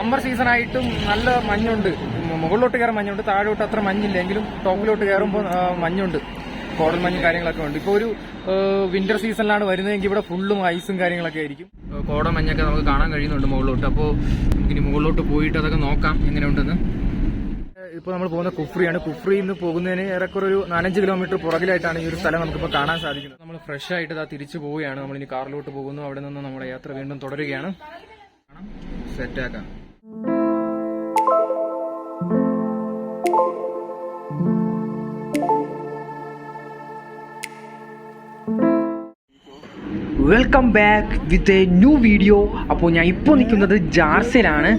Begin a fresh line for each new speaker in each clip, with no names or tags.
Summer season ആയിട്ടും നല്ല മഞ്ഞുണ്ട്. മുകളിലോട്ട് കയറാൻ മഞ്ഞുണ്ട്, താഴോട്ട് അത്ര മഞ്ഞില്ല, എങ്കിലും ടോപ്പിലോട്ട് കയറുമ്പോൾ മഞ്ഞുണ്ട്, കോടൽ മഞ്ഞും കാര്യങ്ങളൊക്കെ ഉണ്ട്. ഇപ്പോൾ ഒരു വിന്റർ സീസണിലാണ് വരുന്നതെങ്കിൽ ഇവിടെ ഫുള്ളും ഐസും കാര്യങ്ങളൊക്കെ ആയിരിക്കും. കോട മഞ്ഞൊക്കെ നമുക്ക് കാണാൻ കഴിയുന്നുണ്ട് മുകളിലോട്ട്. അപ്പോൾ നമുക്കിനി മുകളിലോട്ട് പോയിട്ട് അതൊക്കെ നോക്കാം എങ്ങനെയുണ്ടെന്ന്. ഇപ്പോൾ നമ്മൾ പോകുന്ന കുഫ്രിയാണ്. കുഫ്രിയിൽ നിന്ന് പോകുന്നതിന് ഏറെക്കുറെ ഒരു 4-5 കിലോമീറ്റർ പുറകിലായിട്ടാണ് ഈ ഒരു സ്ഥലം നമുക്കിപ്പോൾ കാണാൻ സാധിക്കുന്നത്. നമ്മൾ ഫ്രഷ് ആയിട്ട് ഇതാ തിരിച്ചു പോവുകയാണ്. നമ്മളിനി കാറിലോട്ട് പോകുന്നു. അവിടെ നിന്ന് നമ്മുടെ യാത്ര വീണ്ടും തുടരുകയാണ്. സെറ്റാക്കാം. Welcome back with a new video. അപ്പോൾ ഞാൻ ഇപ്പോൾ നിൽക്കുന്നത് ജാർസയിലാണ്.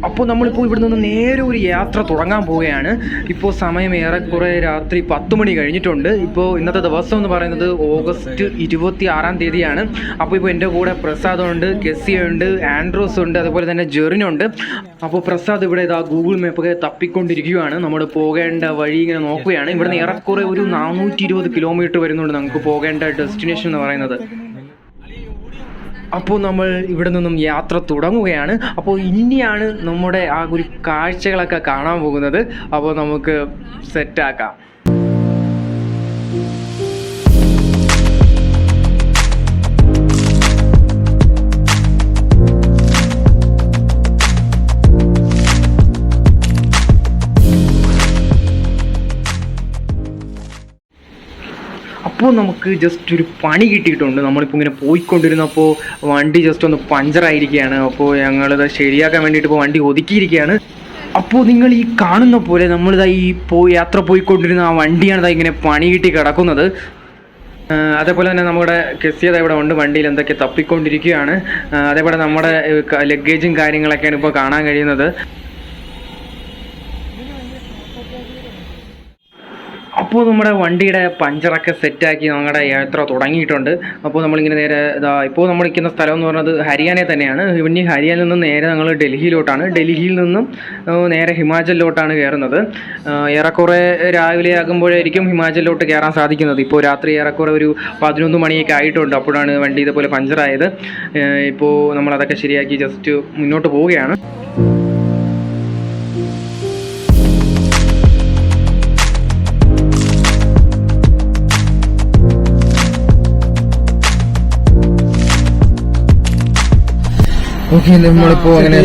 അപ്പോൾ നമ്മളിപ്പോൾ ഇവിടെ നിന്ന് നേരെ ഒരു യാത്ര തുടങ്ങാൻ പോവുകയാണ്. ഇപ്പോൾ സമയം ഏറെക്കുറെ രാത്രി 10 മണി കഴിഞ്ഞിട്ടുണ്ട്. ഇപ്പോൾ ഇന്നത്തെ ദിവസം എന്ന് പറയുന്നത് ഓഗസ്റ്റ് 26-ാം തീയതിയാണ്. അപ്പോൾ ഇപ്പോൾ എൻ്റെ കൂടെ പ്രസാദുണ്ട്, കെസിയുണ്ട്, ആൻഡ്രോസ് ഉണ്ട്, അതുപോലെ തന്നെ ജെറിനുണ്ട്. അപ്പോൾ പ്രസാദ് ഇവിടെ ഇതാ ഗൂഗിൾ മാപ്പൊക്കെ തപ്പിക്കൊണ്ടിരിക്കുകയാണ്. നമ്മൾ പോകേണ്ട വഴി ഇങ്ങനെ നോക്കുകയാണ്. ഇവിടെ നിന്ന് ഏറെക്കുറെ ഒരു 420 കിലോമീറ്റർ വരുന്നുണ്ട് നമുക്ക് പോകേണ്ട ഡെസ്റ്റിനേഷൻ എന്ന് പറയുന്നത്. അപ്പോൾ നമ്മൾ ഇവിടെ നിന്നും യാത്ര തുടങ്ങുകയാണ്. അപ്പോൾ ഇനിയാണ് നമ്മുടെ ആ ഒരു കാഴ്ചകളൊക്കെ കാണാൻ പോകുന്നത്. അപ്പോൾ നമുക്ക് സെറ്റാക്കാം. അപ്പോൾ നമുക്ക് ജസ്റ്റ് ഒരു പണി കിട്ടിയിട്ടുണ്ട്. നമ്മളിപ്പോൾ ഇങ്ങനെ പോയിക്കൊണ്ടിരുന്നപ്പോൾ വണ്ടി ജസ്റ്റ് ഒന്ന് പഞ്ചറായിരിക്കുകയാണ്. അപ്പോൾ ഞങ്ങളിത് ശരിയാക്കാൻ വേണ്ടിയിട്ട് ഇപ്പോൾ വണ്ടി ഒതുക്കിയിരിക്കുകയാണ്. അപ്പോൾ നിങ്ങൾ ഈ കാണുന്ന പോലെ നമ്മളിതാ ഈ യാത്ര പോയിക്കൊണ്ടിരുന്ന ആ വണ്ടിയാണ് ഇതാ ഇങ്ങനെ പണി കിട്ടി കിടക്കുന്നത്. അതേപോലെ തന്നെ നമ്മുടെ കെസിയത് ഇവിടെ ഉണ്ട്, വണ്ടിയിൽ എന്തൊക്കെ തപ്പിക്കൊണ്ടിരിക്കുകയാണ്. അതേപോലെ നമ്മുടെ ലഗേജും കാര്യങ്ങളൊക്കെയാണ് ഇപ്പോൾ കാണാൻ കഴിയുന്നത്. അപ്പോൾ നമ്മുടെ വണ്ടിയുടെ പഞ്ചറൊക്കെ സെറ്റാക്കി നമ്മുടെ യാത്ര തുടങ്ങിയിട്ടുണ്ട്. അപ്പോൾ നമ്മളിങ്ങനെ നേരെ ഇപ്പോൾ നമ്മൾ നിൽക്കുന്ന സ്ഥലം എന്ന് പറയുന്നത് ഹരിയാനയിൽ തന്നെയാണ്. ഇനി ഹരിയാനയിൽ നിന്ന് നേരെ ഞങ്ങൾ ഡൽഹിയിലോട്ടാണ്. ഡൽഹിയിൽ നിന്നും നേരെ ഹിമാചലിലോട്ടാണ് കയറുന്നത്. ഏറെക്കുറെ രാവിലെ ആകുമ്പോഴായിരിക്കും ഹിമാചലിലോട്ട് കയറാൻ സാധിക്കുന്നത്. ഇപ്പോൾ രാത്രി ഏറെക്കുറെ ഒരു 11 മണിയൊക്കെ ആയിട്ടുണ്ട്. അപ്പോഴാണ് വണ്ടി ഇതുപോലെ പഞ്ചറായത്. ഇപ്പോൾ നമ്മളതൊക്കെ ശരിയാക്കി ജസ്റ്റ് മുന്നോട്ട് പോവുകയാണ്. ഓക്കെ, നമ്മളിപ്പോൾ അങ്ങനെ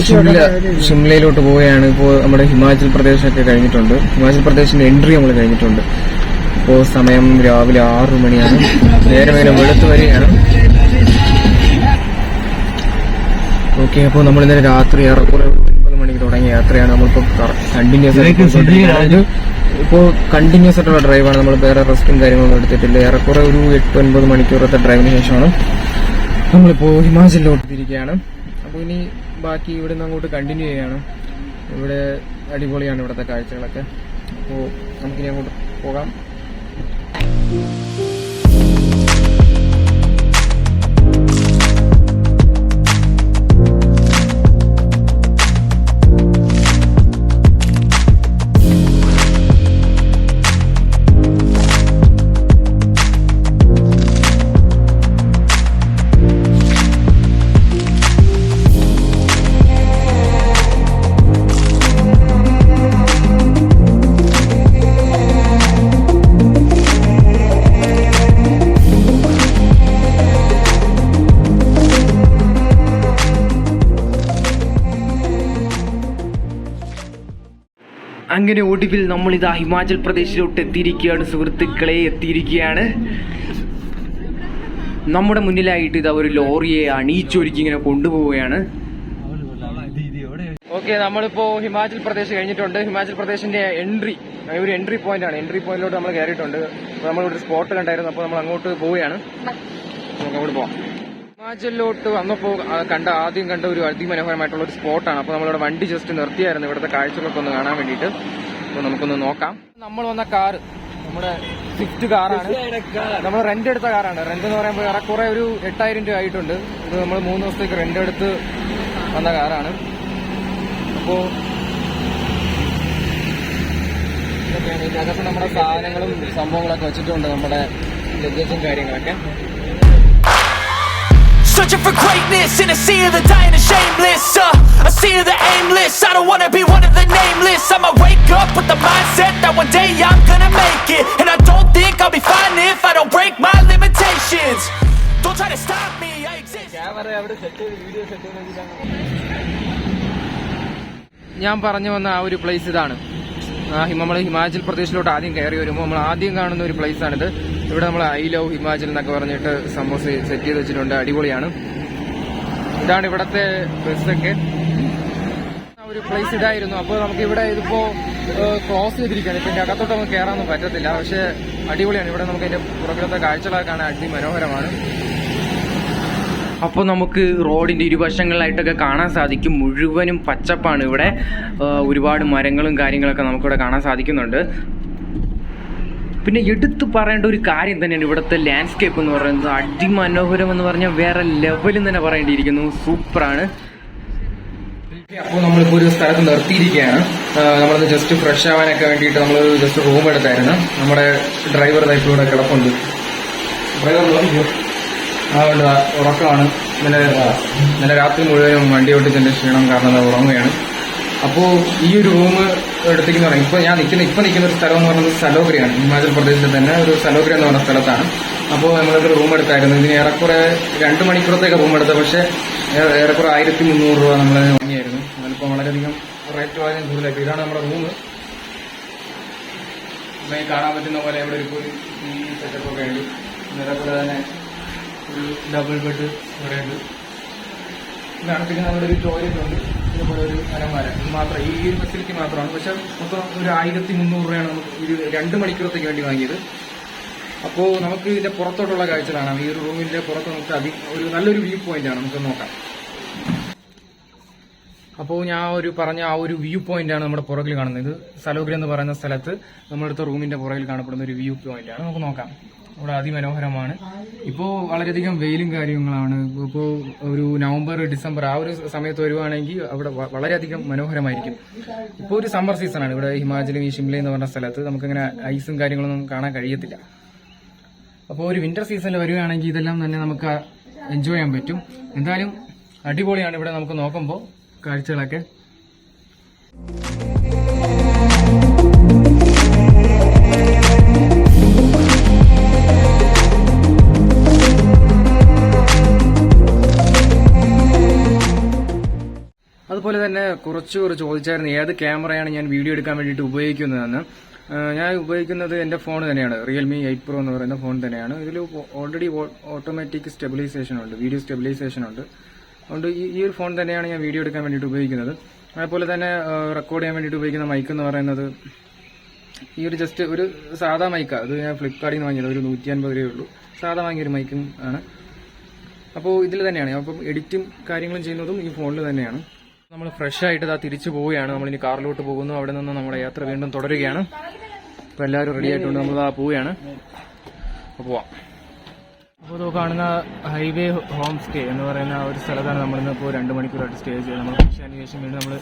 ഷിംലയിലോട്ട് പോവുകയാണ്. ഇപ്പോൾ നമ്മുടെ ഹിമാചൽ പ്രദേശൊക്കെ കഴിഞ്ഞിട്ടുണ്ട്. ഹിമാചൽ പ്രദേശിന്റെ എൻട്രി നമ്മൾ കഴിഞ്ഞിട്ടുണ്ട്. ഇപ്പോൾ സമയം രാവിലെ 6 മണിയാണ്. നേരെ വെളുത്ത് വരികയാണ്. ഓക്കെ, അപ്പോൾ നമ്മൾ ഇന്നലെ രാത്രി ഏറെക്കുറെ 9 മണിക്ക് തുടങ്ങിയ യാത്രയാണ്. നമ്മളിപ്പോൾ കണ്ടിന്യൂസ് ആയിട്ട് ഇപ്പോൾ കണ്ടിന്യൂസ് ആയിട്ടുള്ള ഡ്രൈവാണ്. നമ്മൾ വേറെ റെസ്റ്റും കാര്യങ്ങളൊന്നും എടുത്തിട്ടില്ല. ഏറെക്കുറെ ഒരു 8-9 മണിക്കൂറത്തെ ഡ്രൈവിന് ശേഷമാണ് നമ്മളിപ്പോൾ ഹിമാചലിലോട്ട് തിരിക്കുകയാണ്. അപ്പോൾ ഇനി ബാക്കി ഇവിടെ നിന്ന് അങ്ങോട്ട് കണ്ടിന്യൂ ചെയ്യാണ്. ഇവിടെ അടിപൊളിയാണ് ഇവിടുത്തെ കാഴ്ചകളൊക്കെ. അപ്പോൾ നമുക്കിനി അങ്ങോട്ട് പോകാം. അങ്ങനെ ഒടുവിൽ നമ്മളിതാ ഹിമാചൽ പ്രദേശിലോട്ട് എത്തിയിരിക്കുകയാണ്. സുഹൃത്തുക്കളെ, എത്തിയിരിക്കുകയാണ്. നമ്മുടെ മുന്നിലായിട്ട് ഇതാ ഒരു ലോറിയെ അണിയിച്ചൊരുക്കി ഇങ്ങനെ കൊണ്ടുപോവുകയാണ്. ഓക്കെ, നമ്മളിപ്പോൾ ഹിമാചൽ പ്രദേശ് കഴിഞ്ഞിട്ടുണ്ട്. ഹിമാചൽ പ്രദേശിന്റെ ഒരു എൻട്രി പോയിന്റ് ആണ്. എൻട്രി പോയിന്റിലോട്ട് നമ്മൾ കയറിയിട്ടുണ്ട്. അപ്പോൾ നമ്മളിവിടെ സ്പോട്ട് കണ്ടായിരുന്നു. അപ്പോൾ നമ്മൾ അങ്ങോട്ട് പോവുകയാണ്. നമുക്ക് അങ്ങോട്ട് പോവാം. ഹിമാചലിലോട്ട് വന്നപ്പോൾ ആദ്യം കണ്ട ഒരു അതിമനോഹരമായിട്ടുള്ള ഒരു സ്പോട്ടാണ്. അപ്പോൾ നമ്മളിവിടെ വണ്ടി ജസ്റ്റ് നിർത്തിയായിരുന്നു ഇവിടുത്തെ കാഴ്ചകളൊക്കെ ഒന്ന് കാണാൻ വേണ്ടിയിട്ട്. അപ്പോൾ നമുക്കൊന്ന് നോക്കാം. നമ്മൾ വന്ന കാറ് നമ്മുടെ സ്വിഫ്റ്റ് കാറാണ്. നമ്മൾ റെന്റ് എടുത്ത കാറാണ്. റെന്റ് എന്ന് പറയുമ്പോൾ ഏറെക്കുറെ ഒരു 8000 രൂപ ആയിട്ടുണ്ട്. ഇത് നമ്മൾ 3 ദിവസത്തേക്ക് റെന്റ് എടുത്ത് വന്ന കാറാണ്. അപ്പോൾ ഇതിനകത്ത് നമ്മുടെ സാധനങ്ങളും സംഭവങ്ങളൊക്കെ വെച്ചിട്ടുണ്ട്, നമ്മുടെ ലഗേജും കാര്യങ്ങളൊക്കെ.
searching for greatness in a sea of the dying and shameless. A sea of the aimless. I don't wanna be one of the nameless. I'ma wake up with the mindset that one day I'm gonna make it. And I don't think I'll be fine if I don't break my limitations. Don't try to stop me, I exist.
ഞാൻ പറഞ്ഞു വന്ന ആ ഒരു place ഇതാണ്. നമ്മൾ ഹിമാചൽ പ്രദേശിലോട്ട് ആദ്യം കയറി വരുമ്പോൾ നമ്മൾ ആദ്യം കാണുന്ന ഒരു പ്ലേസാണിത്. ഇവിടെ നമ്മൾ ഐ ലവ് ഹിമാചൽ എന്നൊക്കെ പറഞ്ഞിട്ട് സംഭവം സെറ്റ് ചെയ്ത് വെച്ചിട്ടുണ്ട്. അടിപൊളിയാണ്. ഇതാണ് ഇവിടത്തെ ബസ്സൊക്കെ. ആ ഒരു പ്ലേസ് ഇതായിരുന്നു. അപ്പോൾ നമുക്ക് ഇവിടെ ഇതിപ്പോ ക്ലോസ് ചെയ്തിരിക്കുകയാണ്. ഇപ്പൊ അകത്തോട്ട് നമുക്ക് കയറാനൊന്നും പറ്റത്തില്ല. പക്ഷെ അടിപൊളിയാണ്. ഇവിടെ നമുക്ക് അതിന്റെ പുറകിലത്തെ കാഴ്ചകളൊക്കെ കാണാൻ അതിമനോഹരമാണ്. അപ്പോൾ നമുക്ക് റോഡിൻ്റെ ഇരുവശങ്ങളിലായിട്ടൊക്കെ കാണാൻ സാധിക്കും. മുഴുവനും പച്ചപ്പാണ് ഇവിടെ. ഒരുപാട് മരങ്ങളും കാര്യങ്ങളൊക്കെ നമുക്കിവിടെ കാണാൻ സാധിക്കുന്നുണ്ട്. പിന്നെ എടുത്തു പറയേണ്ട ഒരു കാര്യം തന്നെയാണ് ഇവിടുത്തെ ലാൻഡ്സ്കേപ്പ് എന്ന് പറയുന്നത്. അതിമനോഹരം എന്ന് പറഞ്ഞാൽ വേറെ ലെവലിൽ തന്നെ പറയേണ്ടിയിരിക്കുന്നു. സൂപ്പറാണ്. അപ്പോൾ നമ്മളിപ്പോൾ ഒരു സ്ഥലത്ത് നിർത്തിയിരിക്കുകയാണ്. നമ്മളൊന്ന് ജസ്റ്റ് ഫ്രഷ് ആവാനൊക്കെ വേണ്ടിയിട്ട് നമ്മൾ ജസ്റ്റ് റൂം എടുത്തായിരുന്നു. നമ്മുടെ ഡ്രൈവർ ഇവിടെ കിടപ്പുണ്ട്. ഡ്രൈവർ അതുകൊണ്ട് ഉറക്കമാണ്. ഇന്നലെ രാത്രി മുഴുവനും വണ്ടി ഓട്ടിച്ചതിന്റെ ക്ഷീണം കാരണം അത് ഉറങ്ങുകയാണ്. അപ്പോൾ ഈ ഒരു റൂം എടുത്തേക്കെന്ന് പറഞ്ഞാൽ ഇപ്പോൾ ഞാൻ നിൽക്കുന്ന ഒരു സ്ഥലം എന്ന് പറയുന്നത് സലോഗ്രിയാണ്. ഹിമാചൽ പ്രദേശിൽ തന്നെ ഒരു സലോഗ്രി എന്ന് പറഞ്ഞ സ്ഥലത്താണ്. അപ്പോൾ നമ്മളൊരു റൂം എടുത്തായിരുന്നു. ഇതിന് ഏറെക്കുറെ 2 മണിക്കൂറത്തേക്ക് റൂം എടുത്തത്. പക്ഷേ ഏറെക്കുറെ 1300 രൂപ നമ്മൾ വാങ്ങിയായിരുന്നു. അതിലിപ്പോൾ വളരെയധികം റേറ്റ് വളരെ കൂടുതലായിട്ട്. ഇതാണ് നമ്മുടെ റൂം. കാണാൻ പറ്റുന്ന പോലെ ഇവിടെ ഒരു സെറ്റപ്പൊക്കെ ഉണ്ട്. അതേപോലെ തന്നെ ഒരു ഡബിൾ ബെഡ് ഇവിടെയുണ്ട്. ഇതാണ്. പിന്നെ നമ്മുടെ ഒരു ടോയ്ലറ്റ് ഉണ്ട്. ഇതുപോലെ ഒരു അലമാര. ഇത് മാത്രം ഈ ഒരു ഫെസിലിറ്റി മാത്രമാണ്. പക്ഷെ മൊത്തം ഒരു 1300 രൂപയാണ് നമുക്ക് ഒരു 2 മണിക്കൂറത്തേക്ക് വേണ്ടി വാങ്ങിയത്. അപ്പോൾ നമുക്ക് ഇതിന്റെ പുറത്തോട്ടുള്ള കാഴ്ച കാണാം. ഈ ഒരു റൂമിന്റെ പുറത്ത് നമുക്ക് ഒരു നല്ലൊരു വ്യൂ പോയിന്റ് ആണ്. നമുക്ക് നോക്കാം. അപ്പോൾ ഞാൻ പറഞ്ഞ ആ ഒരു വ്യൂ പോയിന്റ് ആണ് നമ്മുടെ പുറകിൽ കാണുന്നത്. ഇത് സലോഗ്രി എന്ന് പറയുന്ന സ്ഥലത്ത് നമ്മളടുത്ത റൂമിന്റെ പുറകിൽ കാണപ്പെടുന്ന ഒരു വ്യൂ പോയിന്റ് ആണ്. നമുക്ക് നോക്കാം. ഇവിടെ അതിമനോഹരമാണ്. ഇപ്പോൾ വളരെയധികം വെയിലും കാര്യങ്ങളാണ്. ഇപ്പോൾ ഒരു നവംബർ ഡിസംബർ ആ ഒരു സമയത്ത് വരുവാണെങ്കിൽ അവിടെ വളരെയധികം മനോഹരമായിരിക്കും. ഇപ്പോൾ ഒരു സമ്മർ സീസണാണ്. ഇവിടെ ഹിമാചലും ഈ ഷിംല എന്ന് പറഞ്ഞ സ്ഥലത്ത് നമുക്കങ്ങനെ ഐസും കാര്യങ്ങളൊന്നും കാണാൻ കഴിയത്തില്ല. അപ്പോൾ ഒരു വിന്റർ സീസണിൽ വരികയാണെങ്കിൽ ഇതെല്ലാം തന്നെ നമുക്ക് എൻജോയ് ചെയ്യാൻ പറ്റും. എന്തായാലും അടിപൊളിയാണ് ഇവിടെ നമുക്ക് നോക്കുമ്പോൾ കാഴ്ചകളൊക്കെ. അതുപോലെ തന്നെ കുറച്ചുകൂടി ചോദിച്ചായിരുന്നു ഏത് ക്യാമറയാണ് ഞാൻ വീഡിയോ എടുക്കാൻ വേണ്ടിയിട്ട് ഉപയോഗിക്കുന്നതെന്ന്. ഞാൻ ഉപയോഗിക്കുന്നത് എൻ്റെ ഫോൺ തന്നെയാണ്. റിയൽമി 8 Pro എന്ന് പറയുന്ന ഫോൺ തന്നെയാണ്. ഇതിൽ ഓൾറെഡി ഓട്ടോമാറ്റിക് സ്റ്റെബിലൈസേഷൻ ഉണ്ട്, വീഡിയോ സ്റ്റെബിലൈസേഷൻ ഉണ്ട്. അതുകൊണ്ട് ഈ ഒരു ഫോൺ തന്നെയാണ് ഞാൻ വീഡിയോ എടുക്കാൻ വേണ്ടിയിട്ട് ഉപയോഗിക്കുന്നത്. അതുപോലെ തന്നെ റെക്കോർഡ് ചെയ്യാൻ വേണ്ടിയിട്ട് ഉപയോഗിക്കുന്ന മൈക്ക് എന്ന് പറയുന്നത് ഈ ഒരു ജസ്റ്റ് ഒരു സാധാ മൈക്കാണ്. അത് ഞാൻ ഫ്ലിപ്കാർട്ടിൽ നിന്ന് വാങ്ങിയത്. ഒരു 150 രൂപയേ ഉള്ളൂ. സാധാ വാങ്ങിയൊരു മൈക്കും ആണ്. അപ്പോൾ ഇതിൽ തന്നെയാണ് അപ്പം എഡിറ്റും കാര്യങ്ങളും ചെയ്യുന്നതും ഈ ഫോണിൽ തന്നെയാണ്. നമ്മൾ ഫ്രഷ് ആയിട്ട് തിരിച്ചു പോവുകയാണ്. നമ്മളിനി കാറിലോട്ട് പോകുന്നു. അവിടെ നിന്ന് നമ്മുടെ യാത്ര വീണ്ടും തുടരുകയാണ്. അപ്പോൾ എല്ലാവരും റെഡി ആയിട്ടുണ്ട്. നമ്മൾ പോവുകയാണ്. അപ്പോൾ പോവാം. അപ്പോൾ കാണുന്ന ഹൈവേ ഹോം സ്റ്റേ എന്ന് പറയുന്ന ഒരു സ്ഥലത്താണ് നമ്മളിന്നിപ്പോൾ 2 മണിക്കൂറായിട്ട് സ്റ്റേ ചെയ്തത്. നമ്മൾ ഫ്രഷ് ആയതിനു ശേഷം വീണ്ടും നമ്മൾ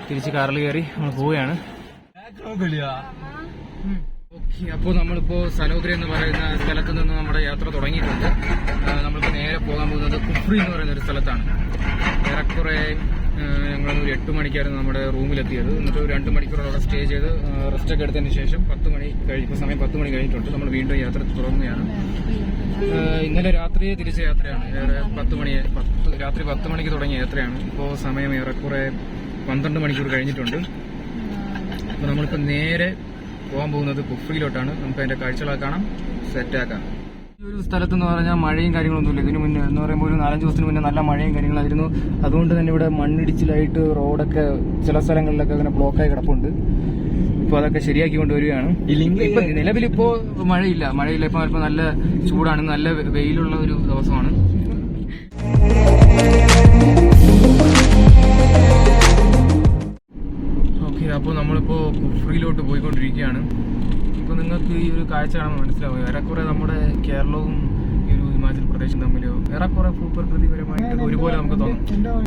തിരിച്ച് കാറിൽ കയറി നമ്മൾ പോവുകയാണ്. ഓക്കെ. അപ്പോൾ നമ്മളിപ്പോൾ സലോഗ്രി എന്ന് പറയുന്ന സ്ഥലത്ത് നിന്ന് നമ്മുടെ യാത്ര തുടങ്ങിയിട്ടുണ്ട്. നമ്മളിപ്പോൾ നേരെ പോകാൻ പോകുന്നത് കുഫ്രി എന്ന് പറയുന്ന ഒരു സ്ഥലത്താണ്. ഏറെക്കുറെ ഞങ്ങളൊരു 8 മണിക്കായിരുന്നു നമ്മുടെ റൂമിലെത്തിയത്. എന്നിട്ട് 2 മണിക്കൂർ അവിടെ സ്റ്റേ ചെയ്ത് റെസ്റ്റൊക്കെ എടുത്തതിന് ശേഷം 10 മണി ഇപ്പോൾ സമയം 10 മണി കഴിഞ്ഞിട്ടുണ്ട്. നമ്മൾ വീണ്ടും യാത്ര തുടങ്ങുകയാണ്. ഇന്നലെ രാത്രി തിരിച്ച യാത്രയാണ്. രാത്രി 10 മണിക്ക് തുടങ്ങിയ യാത്രയാണ്. ഇപ്പോൾ സമയം ഏറെക്കുറെ 12 മണിക്കൂർ കഴിഞ്ഞിട്ടുണ്ട്. അപ്പോൾ നമ്മളിപ്പോൾ നേരെ പോകാൻ പോകുന്നത് കുഫ്രിയിലോട്ടാണ്. നമുക്ക് അതിന്റെ കാഴ്ചകളൊക്കെ കാണാം, സെറ്റാക്കാം. ഈ ഒരു സ്ഥലത്തെന്ന് പറഞ്ഞാൽ മഴയും കാര്യങ്ങളൊന്നുമില്ല. ഇതിന് മുന്നേ എന്ന് പറയുമ്പോൾ ഒരു 4-5 ദിവസത്തിന് മുന്നേ നല്ല മഴയും കാര്യങ്ങളായിരുന്നു. അതുകൊണ്ട് തന്നെ ഇവിടെ മണ്ണിടിച്ചിലായിട്ട് റോഡൊക്കെ ചില സ്ഥലങ്ങളിലൊക്കെ അങ്ങനെ ബ്ലോക്കായി കിടപ്പുണ്ട്. ഇപ്പോൾ അതൊക്കെ ശരിയാക്കി കൊണ്ടുവരികയാണ്. ഇപ്പം നിലവിലിപ്പോൾ മഴയില്ല. ഇപ്പം അല്പം നല്ല ചൂടാണ്, നല്ല വെയിലുള്ള ഒരു ദിവസമാണ്. ഓക്കെ. അപ്പോൾ നമ്മളിപ്പോൾ കുഫ്രിയിലോട്ട് പോയിക്കൊണ്ടിരിക്കുകയാണ്. ഇപ്പോൾ നിങ്ങൾക്ക് ഈ ഒരു കാഴ്ച കാണുമ്പോൾ മനസ്സിലാവും. ഏറെക്കുറെ നമ്മുടെ കേരളവും ഈ ഒരു ഹിമാചൽ പ്രദേശും തമ്മിൽ ഏറെക്കുറെ ഭൂപ്രകൃതിപരമായിട്ട് ഒരുപോലെ നമുക്ക് തോന്നും.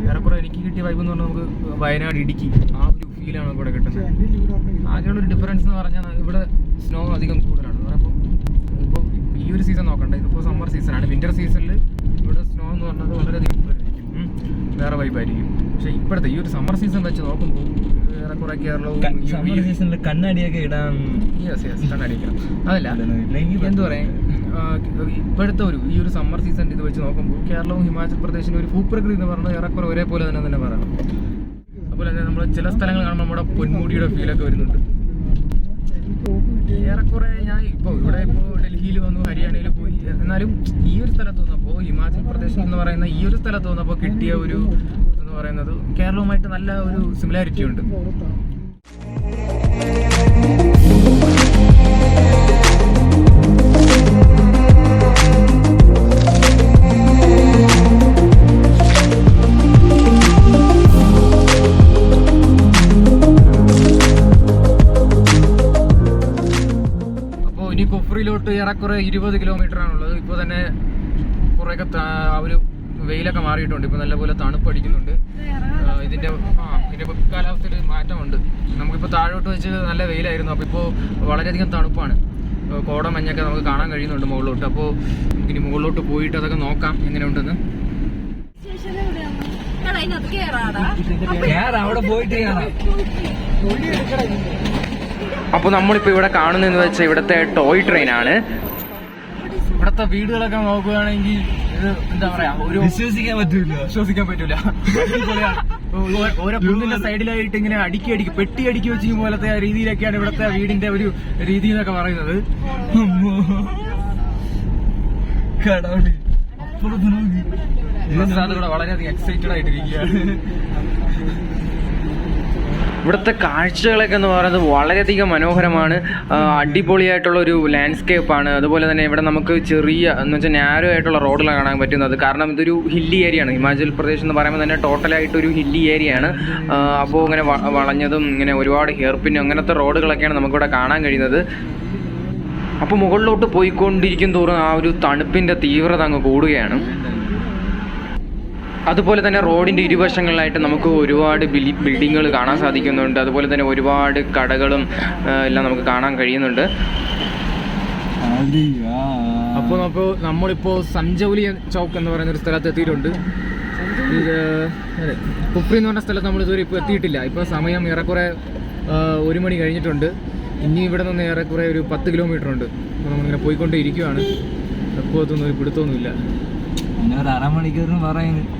ഏറെക്കുറെ എനിക്ക് കിട്ടിയ വൈബ് എന്ന് പറഞ്ഞാൽ നമുക്ക് വയനാട്, ഇടുക്കി ആ ഒരു ഫീലാണ് ഇവിടെ കിട്ടുന്നത്. ആകെയുള്ളൊരു ഡിഫറൻസ് എന്ന് പറഞ്ഞാൽ ഇവിടെ സ്നോ അധികം കൂടുതലാണ്. അപ്പോൾ ഇപ്പോൾ ഈ ഒരു സീസൺ നോക്കണ്ട, ഇതിപ്പോൾ സമ്മർ സീസണാണ്. വിന്റർ സീസണിൽ ഇവിടെ സ്നോ എന്ന് പറഞ്ഞത് വളരെയധികം വേറെ വൈബായിരിക്കും. പക്ഷെ ഇപ്പോഴത്തെ ഈ ഒരു സമ്മർ സീസൺ വെച്ച് നോക്കുമ്പോൾ ഏറെക്കുറെ കേരളവും
സീസണിൽ കണ്ണാടിയൊക്കെ ഇടാൻ
കണ്ണടിക്കണം. അതല്ല എന്താ പറയാ, ഇപ്പോഴത്തെ ഈ ഒരു സമ്മർ സീസൺ ഇത് വെച്ച് നോക്കുമ്പോൾ കേരളവും ഹിമാചൽ പ്രദേശിന്റെ ഒരു ഭൂപ്രകൃതി എന്ന് പറഞ്ഞാൽ ഏറെക്കുറെ ഒരേപോലെ തന്നെ പറയണം. അതുപോലെ തന്നെ നമ്മൾ ചില സ്ഥലങ്ങൾ കാണുമ്പോൾ നമ്മുടെ പൊന്മുടിയുടെ ഫീലൊക്കെ വരുന്നുണ്ട്. ഏറെക്കുറെ ഞാൻ ഇവിടെ ഡൽഹിയിൽ വന്നു, ഹരിയാനയിൽ പോയി, എന്നാലും ഈ ഒരു സ്ഥലത്ത് വന്നപ്പോൾ ഹിമാചൽ പ്രദേശ് എന്ന് പറയുന്ന ഈ ഒരു സ്ഥലത്ത് വന്നപ്പോൾ കിട്ടിയ ഒരു എന്ന് പറയുന്നത് കേരളവുമായിട്ട് നല്ല ഒരു സിമിലാരിറ്റി ഉണ്ട്. കുഫ്രിയിലോട്ട് ഏറെക്കുറെ 20 കിലോമീറ്റർ ആണുള്ളത്. ഇപ്പോൾ തന്നെ കുറേയൊക്കെ ഒരു വെയിലൊക്കെ മാറിയിട്ടുണ്ട്. ഇപ്പോൾ നല്ലപോലെ തണുപ്പടിക്കുന്നുണ്ട്. ഇതിൻ്റെ കാലാവസ്ഥയിൽ മാറ്റമുണ്ട്. നമുക്കിപ്പോൾ താഴോട്ട് വെച്ച് നല്ല വെയിലായിരുന്നു. അപ്പോൾ ഇപ്പോൾ വളരെയധികം തണുപ്പാണ്. കോടമഞ്ഞൊക്കെ നമുക്ക് കാണാൻ കഴിയുന്നുണ്ട് മുകളിലോട്ട്. അപ്പോൾ ഇനി മുകളിലോട്ട് പോയിട്ട് അതൊക്കെ നോക്കാം എങ്ങനെയുണ്ടെന്ന്.
അവിടെ പോയിട്ട്
അപ്പോൾ നമ്മളിപ്പോൾ ഇവിടെ കാണുന്നതെന്ന് വെച്ചാൽ ഇവിടുത്തെ ടോയ് ട്രെയിനാണ്. ഇവിടുത്തെ വീടുകളൊക്കെ നോക്കുകയാണെങ്കിൽ ഇത് എന്താ പറയാ, ഒരു വിശ്വസിക്കാൻ പറ്റൂല. ഓരോ കുന്നിന്റെ സൈഡിലായിട്ട് ഇങ്ങനെ അടുക്കി പെട്ടി അടുക്കി വെച്ച പോലത്തെ രീതിയിലൊക്കെയാണ് ഇവിടുത്തെ വീടിന്റെ ഒരു രീതി എന്നൊക്കെ പറയുന്നത്. ഇവിടെ വളരെയധികം എക്സൈറ്റഡ് ആയിട്ടിരിക്കുകയാണ്. ഇവിടുത്തെ കാഴ്ചകളൊക്കെ എന്ന് പറയുന്നത് വളരെയധികം മനോഹരമാണ്. അടിപൊളിയായിട്ടുള്ള ഒരു ലാൻഡ്സ്കേപ്പാണ്. അതുപോലെ തന്നെ ഇവിടെ നമുക്ക് ചെറിയ എന്ന് വെച്ചാൽ നാരോ ആയിട്ടുള്ള റോഡിലാണ് കാണാൻ പറ്റുന്നത്. കാരണം ഇതൊരു ഹില്ലി ഏരിയയാണ്. ഹിമാചൽ പ്രദേശ് എന്ന് പറയുമ്പോൾ തന്നെ ടോട്ടലായിട്ടൊരു ഹില്ലി ഏരിയയാണ്. അപ്പോൾ ഇങ്ങനെ വളഞ്ഞതും ഇങ്ങനെ ഒരുപാട് ഹെയർപിന്നും അങ്ങനത്തെ റോഡുകളൊക്കെയാണ് നമുക്കിവിടെ കാണാൻ കഴിയുന്നത്. അപ്പോൾ മുകളിലോട്ട് പോയിക്കൊണ്ടിരിക്കും തോറും ആ ഒരു തണുപ്പിൻ്റെ തീവ്രത അങ്ങ് കൂടുകയാണ്. അതുപോലെ തന്നെ റോഡിൻ്റെ ഇരുവശങ്ങളിലായിട്ട് നമുക്ക് ഒരുപാട് ബിൽഡിങ്ങുകൾ കാണാൻ സാധിക്കുന്നുണ്ട്. അതുപോലെ തന്നെ ഒരുപാട് കടകളും എല്ലാം നമുക്ക് കാണാൻ കഴിയുന്നുണ്ട്. അപ്പോൾ നമ്മളിപ്പോൾ സഞ്ജൗലി ചൗക്ക് എന്ന് പറയുന്ന ഒരു സ്ഥലത്ത് എത്തിയിട്ടുണ്ട്. അതെ, കുഫ്രി എന്ന് പറഞ്ഞ സ്ഥലത്ത് നമ്മൾ ഇതുവരെ ഇപ്പോൾ എത്തിയിട്ടില്ല. ഇപ്പോൾ സമയം ഏറെക്കുറെ 1 മണി കഴിഞ്ഞിട്ടുണ്ട്. ഇനി ഇവിടെ നിന്ന് ഏറെക്കുറെ ഒരു 10 കിലോമീറ്റർ ഉണ്ട്. അപ്പോൾ നമ്മളിങ്ങനെ പോയിക്കൊണ്ടേ ഇരിക്കുകയാണ്. എപ്പോൾ എത്തുന്ന ഒരു പിടുത്തമൊന്നുമില്ല.
പിന്നെ ഒരു അരമണിക്കൂറിന് പറയുന്നത്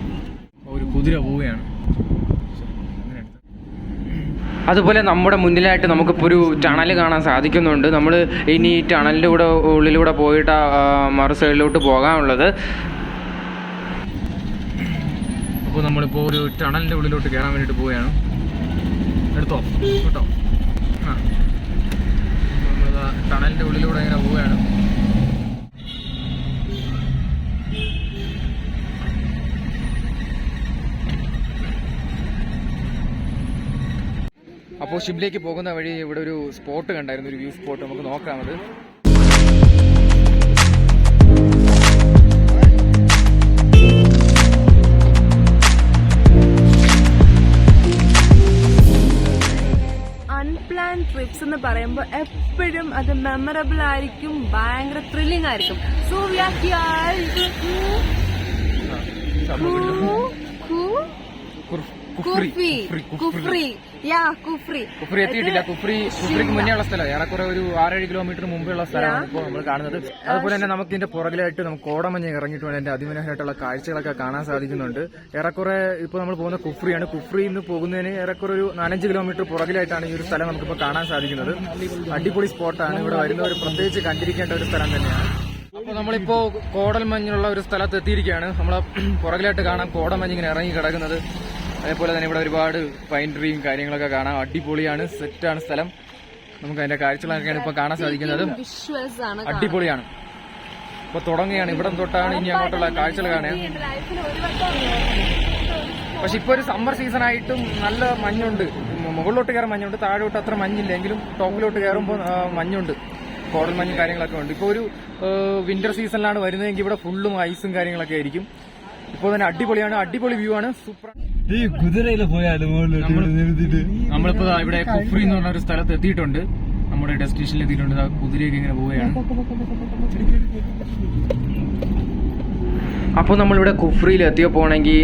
ഒരു കുതിര പോവുകയാണ്. അതുപോലെ നമ്മുടെ മുന്നിലായിട്ട് നമുക്കിപ്പോൾ ഒരു ടണൽ കാണാൻ സാധിക്കുന്നുണ്ട്. നമ്മൾ ഇനി ഈ ടണലിൻ്റെ ഉള്ളിലൂടെ പോയിട്ട് മറു സൈഡിലോട്ട് പോകാനുള്ളത്. അപ്പോൾ നമ്മളിപ്പോൾ ഒരു ടണലിൻ്റെ ഉള്ളിലോട്ട് കയറാൻ വേണ്ടിയിട്ട് പോവുകയാണ്. എടുത്തോ കേട്ടോ. നമ്മൾ ടണലിൻ്റെ ഉള്ളിലൂടെ ഇങ്ങനെ പോവുകയാണ്. അപ്പോൾ ഷിംലയ്ക്ക് പോകുന്ന വഴി ഇവിടെ ഒരു സ്പോട്ട് കണ്ടായിരുന്നു, ഒരു വ്യൂ സ്പോട്ട്. നമുക്ക് നോക്കാം അത്.
അൺപ്ലാൻ ട്രിപ്സ് എന്ന് പറയുമ്പോൾ എപ്പോഴും അത് മെമ്മറബിൾ ആയിരിക്കും, ഭയങ്കര ത്രില്ലിംഗ് ആയിരിക്കും. So we are here.
Kufri എത്തിയിട്ടില്ല. കുഫ്രിക്ക് മുന്നേ ഉള്ള സ്ഥലം ഏറെക്കുറെ ഒരു 6-7 കിലോമീറ്റർ മുമ്പുള്ള സ്ഥലമാണ് ഇപ്പോൾ നമ്മൾ കാണുന്നത്. അതുപോലെ തന്നെ നമുക്ക് ഇതിന്റെ പുറകിലായിട്ട് നമുക്ക് കോടമഞ്ഞ് ഇറങ്ങിയിട്ട് വേണം അതിന്റെ അതിമനോഹരമായിട്ടുള്ള കാഴ്ചകളൊക്കെ കാണാൻ സാധിക്കുന്നുണ്ട്. ഏറെക്കുറെ ഇപ്പോൾ നമ്മൾ പോകുന്ന കുഫ്രിയാണ്. കുഫ്രിയിൽ നിന്ന് പോകുന്നതിന് ഏറെക്കുറെ ഒരു 4-5 കിലോമീറ്റർ പുറകിലായിട്ടാണ് ഈ ഒരു സ്ഥലം നമുക്കിപ്പോൾ കാണാൻ സാധിക്കുന്നത്. അടിപൊളി സ്പോട്ടാണ്. ഇവിടെ വരുന്നവർ പ്രത്യേകിച്ച് കണ്ടിരിക്കേണ്ട ഒരു സ്ഥലം തന്നെയാണ്. അപ്പോൾ നമ്മളിപ്പോൾ കോടൽമഞ്ഞുള്ള ഒരു സ്ഥലത്ത് എത്തിയിരിക്കുകയാണ്. നമ്മളെ പുറകിലായിട്ട് കാണാം കോടമഞ്ഞ് ഇങ്ങനെ ഇറങ്ങി കിടക്കുന്നത്. അതേപോലെ തന്നെ ഇവിടെ ഒരുപാട് പൈൻ ട്രീയും കാര്യങ്ങളൊക്കെ കാണാം. അടിപൊളിയാണ്, സെറ്റാണ് സ്ഥലം. നമുക്ക് അതിന്റെ കാഴ്ചകളൊക്കെയാണ് ഇപ്പൊ കാണാൻ സാധിക്കുന്നത്. അടിപൊളിയാണ്. ഇപ്പൊ തുടങ്ങുകയാണ്. ഇവിടെ തൊട്ടാണ് ഇനി അങ്ങോട്ടുള്ള കാഴ്ചകൾ കാണുക. പക്ഷെ ഇപ്പൊ ഒരു സമ്മർ സീസൺ ആയിട്ടും നല്ല മഞ്ഞുണ്ട്. മുകളിലോട്ട് കയറാൻ മഞ്ഞുണ്ട്, താഴോട്ട് അത്ര മഞ്ഞില്ല. എങ്കിലും ടോപ്പിലോട്ട് കയറുമ്പോൾ മഞ്ഞുണ്ട്, കോടൽ മഞ്ഞും കാര്യങ്ങളൊക്കെ ഉണ്ട്. ഇപ്പോൾ ഒരു വിന്റർ സീസണിലാണ് വരുന്നതെങ്കിൽ ഇവിടെ ഫുള്ളും ഐസും കാര്യങ്ങളൊക്കെ ആയിരിക്കും. ഇപ്പോൾ തന്നെ അടിപൊളിയാണ്, അടിപൊളി വ്യൂ ആണ്, സൂപ്പർ.
ഈ കുതിരയില് പോയാലും
നമ്മളിപ്പോ ഇവിടെ കുഫ്രി എന്ന് പറഞ്ഞ ഒരു സ്ഥലത്ത് എത്തിയിട്ടുണ്ട്. നമ്മുടെ ഡെസ്റ്റിനേഷനിൽ എത്തിയിട്ടുണ്ട്. കുതിരയൊക്കെ ഇങ്ങനെ പോവുകയാണ്. അപ്പോൾ നമ്മളിവിടെ കുഫ്രിയിൽ എത്തിയപ്പോണെങ്കിൽ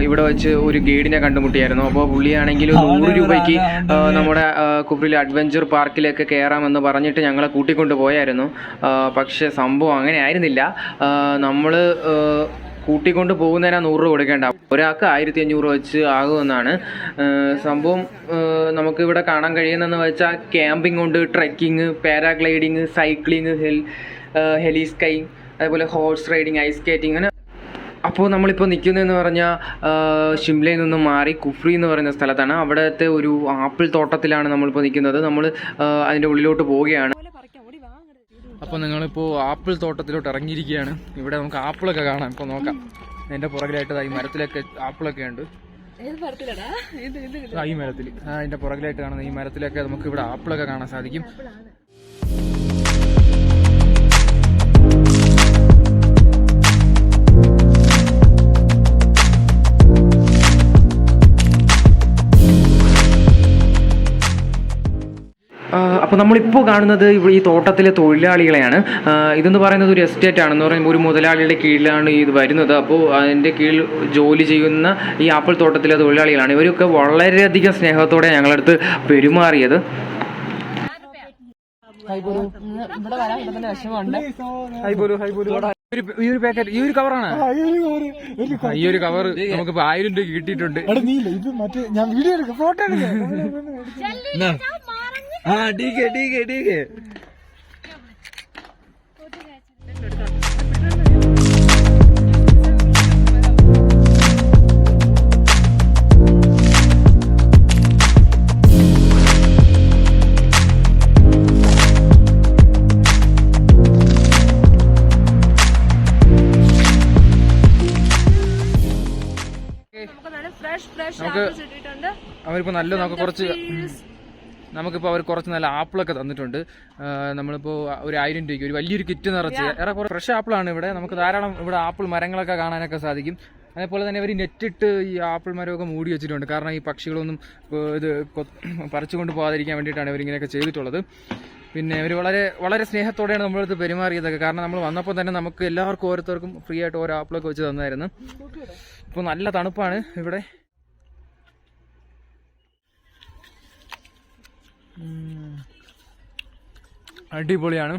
ഇവിടെ വെച്ച് ഒരു ഗൈഡിനെ കണ്ടുമുട്ടിയായിരുന്നു. അപ്പോൾ പുള്ളിയാണെങ്കിൽ 100 രൂപയ്ക്ക് നമ്മുടെ കുഫ്രിയിൽ അഡ്വഞ്ചർ പാർക്കിലേക്ക് കയറാമെന്ന് പറഞ്ഞിട്ട് ഞങ്ങളെ കൂട്ടിക്കൊണ്ട് പോയായിരുന്നു. പക്ഷേ സംഭവം അങ്ങനെ ആയിരുന്നില്ല. നമ്മൾ കൂട്ടിക്കൊണ്ട് പോകുന്നതിനാ 100 രൂപ കൊടുക്കേണ്ട, ഒരാൾക്ക് 1500 വെച്ച് ആകുമെന്നാണ് സംഭവം. നമുക്കിവിടെ കാണാൻ കഴിയുന്നതെന്ന് വെച്ചാൽ ക്യാമ്പിംഗ് ഉണ്ട്, ട്രെക്കിങ്, പാരാഗ്ലൈഡിങ്, സൈക്ലിങ്, ഹെലി സ്കൈങ്, അതേപോലെ ഹോഴ്സ് റൈഡിങ്, ഐസ് സ്കേറ്റിംഗ്. അങ്ങനെ അപ്പോൾ നമ്മളിപ്പോൾ നിൽക്കുന്നതെന്ന് പറഞ്ഞാൽ ഷിംലയിൽ നിന്നും മാറി കുഫ്രി എന്ന് പറയുന്ന സ്ഥലത്താണ്. അവിടുത്തെ ഒരു ആപ്പിൾ തോട്ടത്തിലാണ് നമ്മളിപ്പോൾ നിൽക്കുന്നത്. നമ്മൾ അതിൻ്റെ ഉള്ളിലോട്ട് പോവുകയാണ്. അപ്പോൾ നിങ്ങളിപ്പോൾ ആപ്പിൾ തോട്ടത്തിലോട്ട് ഇറങ്ങിയിരിക്കുകയാണ്. ഇവിടെ നമുക്ക് ആപ്പിളൊക്കെ കാണാം. ഇപ്പോൾ നോക്കാം, എൻ്റെ പുറകിലായിട്ട് ഈ മരത്തിലൊക്കെ ആപ്പിളൊക്കെ ഉണ്ട്. ഈ മരത്തിൽ അതിൻ്റെ പുറകിലായിട്ട് കാണുന്ന ഈ മരത്തിലൊക്കെ നമുക്ക് ഇവിടെ ആപ്പിളൊക്കെ കാണാൻ സാധിക്കും. അപ്പോൾ നമ്മളിപ്പോൾ കാണുന്നത് ഇവിടെ ഈ തോട്ടത്തിലെ തൊഴിലാളികളെയാണ്. ഇതെന്ന് പറയുന്നത് ഒരു എസ്റ്റേറ്റ് ആണെന്ന് പറയുമ്പോൾ ഒരു മുതലാളിയുടെ കീഴിലാണ് ഇത് വരുന്നത്. അപ്പോൾ അതിൻ്റെ കീഴിൽ ജോലി ചെയ്യുന്ന ഈ ആപ്പിൾ തോട്ടത്തിലെ തൊഴിലാളികളാണ്. ഇവരൊക്കെ വളരെയധികം സ്നേഹത്തോടെ ഞങ്ങളടുത്ത് പെരുമാറിയത്. ഈ ഒരു പാക്കറ്റ്, ഈ ഒരു കവറാണ്, ഈ ഒരു കവർ നമുക്കിപ്പോ 1000 രൂപ കിട്ടിയിട്ടുണ്ട്.
ഞാൻ വീഡിയോ എടുക്കാം, ഫോട്ടോ എടുക്കാം.
നമുക്ക് അവരിപ്പോൾ നല്ല നമുക്കിപ്പോൾ അവർ കുറച്ച് നല്ല ആപ്പിളൊക്കെ തന്നിട്ടുണ്ട്. നമ്മളിപ്പോൾ ഒരു 1000 രൂപയ്ക്ക് ഒരു വലിയൊരു കിറ്റ് നിറച്ച് കുറേ ഫ്രഷ് ആപ്പിളാണ് ഇവിടെ. നമുക്ക് ധാരാളം ഇവിടെ ആപ്പിൾ മരങ്ങളൊക്കെ കാണാനൊക്കെ സാധിക്കും. അതേപോലെ തന്നെ അവർ നെറ്റിട്ട് ഈ ആപ്പിൾ മരമൊക്കെ മൂടി വെച്ചിട്ടുണ്ട്. കാരണം ഈ പക്ഷികളൊന്നും ഇത് പറിച്ചുകൊണ്ട് പോകാതിരിക്കാൻ വേണ്ടിയിട്ടാണ് ഇവരിങ്ങനെയൊക്കെ ചെയ്തിട്ടുള്ളത്. പിന്നെ അവർ വളരെ വളരെ സ്നേഹത്തോടെയാണ് നമ്മളടുത്ത് പെരുമാറിയതൊക്കെ. കാരണം നമ്മൾ വന്നപ്പോൾ തന്നെ നമുക്ക് എല്ലാവർക്കും ഓരോരുത്തർക്കും ഫ്രീ ആയിട്ട് ഓരോ ആപ്പിളൊക്കെ വെച്ച് തന്നായിരുന്നു. ഇപ്പോൾ നല്ല തണുപ്പാണ് ഇവിടെ. അടിപൊളിയാണ്.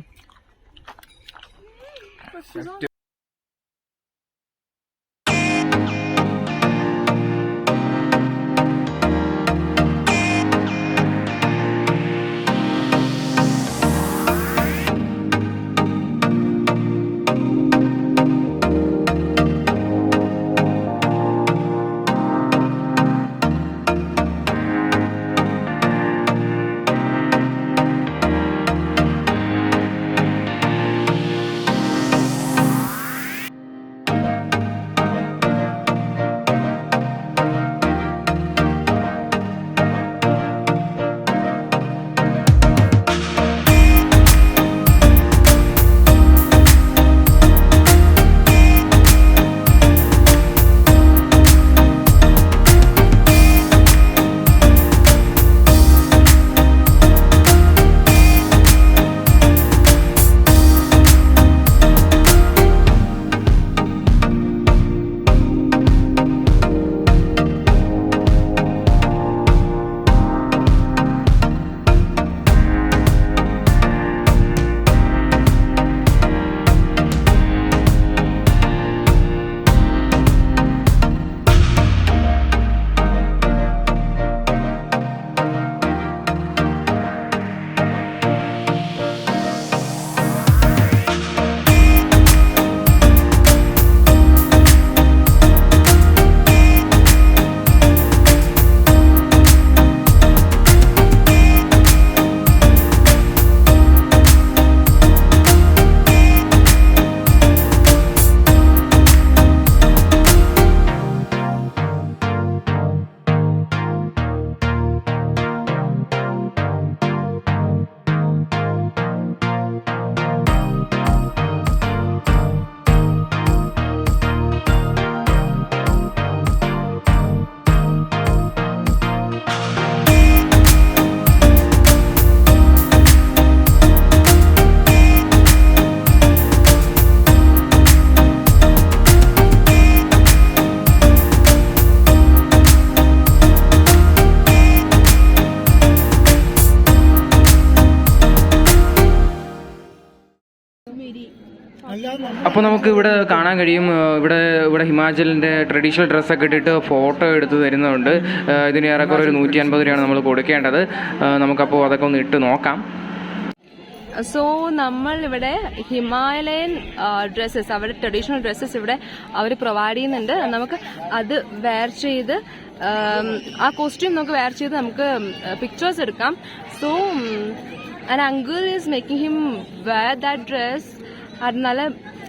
അപ്പോൾ നമുക്ക് ഇവിടെ കാണാൻ കഴിയും, ഇവിടെ ഹിമാചലിൻ്റെ ട്രഡീഷണൽ ഡ്രസ്സൊക്കെ ഇട്ടിട്ട് ഫോട്ടോ എടുത്ത് തരുന്നുണ്ട്. ഇതിന് ഏറെക്കുറെ ഒരു 150 രൂപയാണ് നമ്മൾ കൊടുക്കേണ്ടത്. നമുക്കപ്പോൾ അതൊക്കെ ഒന്ന് ഇട്ട് നോക്കാം.
സോ നമ്മൾ ഇവിടെ ഹിമാലയൻ ഡ്രസ്സസ്, അവരുടെ ട്രഡീഷണൽ ഡ്രസ്സസ് ഇവിടെ അവർ പ്രൊവൈഡ് ചെയ്യുന്നുണ്ട്. നമുക്ക് അത് വെയർ ചെയ്ത് ആ കോസ്റ്റ്യൂം നമുക്ക് വെയർ ചെയ്ത് നമുക്ക് പിക്ചേഴ്സ് എടുക്കാം. So and uncle is making him wear that dress. അത് നല്ല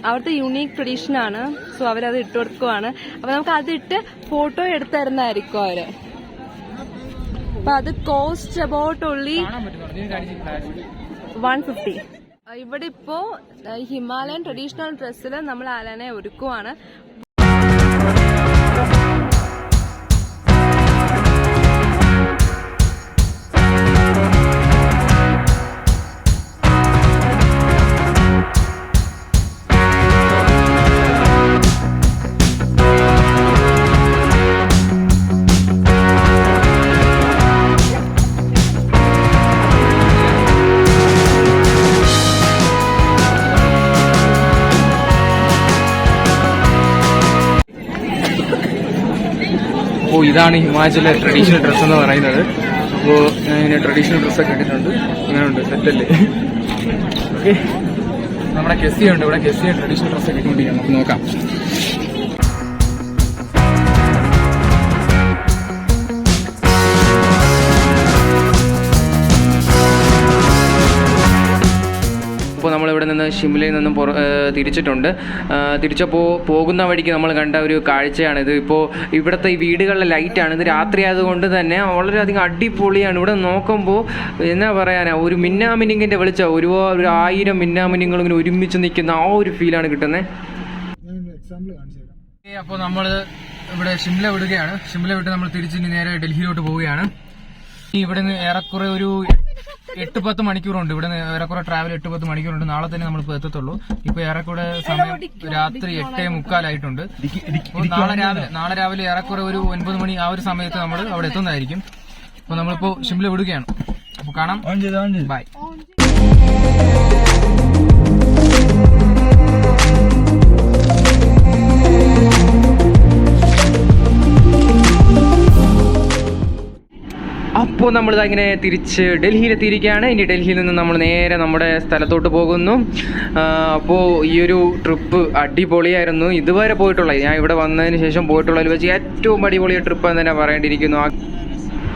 അവിടുത്തെ യുണീക്ക് ട്രഡീഷനാണ്. സോ അവരത് ഇട്ട് കൊടുക്കുവാണ്. അപ്പോൾ നമുക്ക് അതിട്ട് ഫോട്ടോ എടുത്ത് തരുന്നതായിരിക്കും അവര്. അപ്പം അത് കോസ്റ്റ് അബൌട്ട് ഓൺലി 150. ഇവിടെ ഇപ്പോ ഹിമാലയൻ ട്രഡീഷണൽ ഡ്രസ്സിൽ നമ്മൾ ആലനെ ഒരുക്കുവാണ്.
അപ്പോൾ ഇതാണ് ഹിമാചലിലെ ട്രഡീഷണൽ ഡ്രസ്സ് എന്ന് പറയുന്നത്. അപ്പോൾ ഞാൻ ഇങ്ങനെ ട്രഡീഷണൽ ഡ്രസ്സൊക്കെ ഇട്ടിട്ടുണ്ട്. അങ്ങനെയുണ്ട്, സെറ്റല്ലേ? ഓക്കെ, നമ്മുടെ കെസ്സിയുണ്ട് ഇവിടെ. കെസ്സിയ ട്രഡീഷണൽ ഡ്രസ്സൊക്കെ ഇട്ടുകൊണ്ടിരിക്കാം. നമുക്ക് നോക്കാം. അപ്പോൾ നമ്മളിവിടെ നിന്ന് ഷിംലയിൽ നിന്നും തിരിച്ചിട്ടുണ്ട്. തിരിച്ചപ്പോൾ പോകുന്ന വഴിക്ക് നമ്മൾ കണ്ട ഒരു കാഴ്ചയാണിത്. ഇപ്പോൾ ഇവിടുത്തെ ഈ വീടുകളിലെ ലൈറ്റാണ്. ഇത് രാത്രി ആയതുകൊണ്ട് തന്നെ വളരെയധികം അടിപൊളിയാണ്. ഇവിടെ നോക്കുമ്പോൾ എന്നാ പറയാനാ, ഒരു മിന്നാമിനിങ്ങിൻ്റെ വെളിച്ചം, ഒരു 1000 മിന്നാമിനിങ്ങൾ ഇങ്ങനെ ഒരുമിച്ച് നിൽക്കുന്ന ആ ഒരു ഫീലാണ് കിട്ടുന്നത്. അപ്പോൾ നമ്മൾ ഇവിടെ ഷിംല വിടുകയാണ്. ഷിംല വിട്ട് നമ്മൾ തിരിച്ച് നേരെ ഡൽഹിയിലോട്ട് പോവുകയാണ്. ഇവിടെ നിന്ന് ഏറെക്കുറെ ഒരു 8-10 മണിക്കൂറുണ്ട്. ഇവിടെ നിന്ന് ഏറെക്കുറെ ട്രാവൽ 8-10 മണിക്കൂറുണ്ട്. നാളെ തന്നെ നമ്മളിപ്പോൾ എത്തത്തുള്ളൂ. ഇപ്പൊ ഏറെക്കുറെ സമയം രാത്രി 8:45 നാളെ രാവിലെ ഏറെക്കുറെ ഒരു 9 മണി ആ ഒരു സമയത്ത് നമ്മൾ അവിടെ എത്തുന്നതായിരിക്കും. അപ്പൊ നമ്മളിപ്പോ ഷിംല വിടുകയാണ്. അപ്പൊ കാണാം. ബൈ. അപ്പോൾ നമ്മൾ ഇങ്ങനെ തിരിച്ച് ഡൽഹിയിലെത്തിയിരിക്കുകയാണ്. ഇനി ഡൽഹിയിൽ നിന്ന് നമ്മൾ നേരെ നമ്മുടെ സ്ഥലത്തോട്ട് പോകുന്നു. അപ്പോൾ ഈ ഒരു ട്രിപ്പ് അടിപൊളിയായിരുന്നു. ഇതുവരെ പോയിട്ടുള്ളത്, ഞാൻ ഇവിടെ വന്നതിന് ശേഷം പോയിട്ടുള്ളതിൽ വെച്ച് ഏറ്റവും അടിപൊളിയ ട്രിപ്പ് എന്ന് തന്നെ പറയേണ്ടിയിരിക്കുന്നു.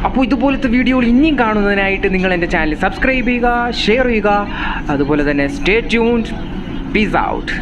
അപ്പോൾ ഇതുപോലത്തെ വീഡിയോകൾ ഇനിയും കാണുന്നതിനായിട്ട് നിങ്ങൾ എൻ്റെ ചാനൽ സബ്സ്ക്രൈബ് ചെയ്യുക, ഷെയർ ചെയ്യുക. അതുപോലെ തന്നെ സ്റ്റേ ട്യൂൺഡ്. Peace out.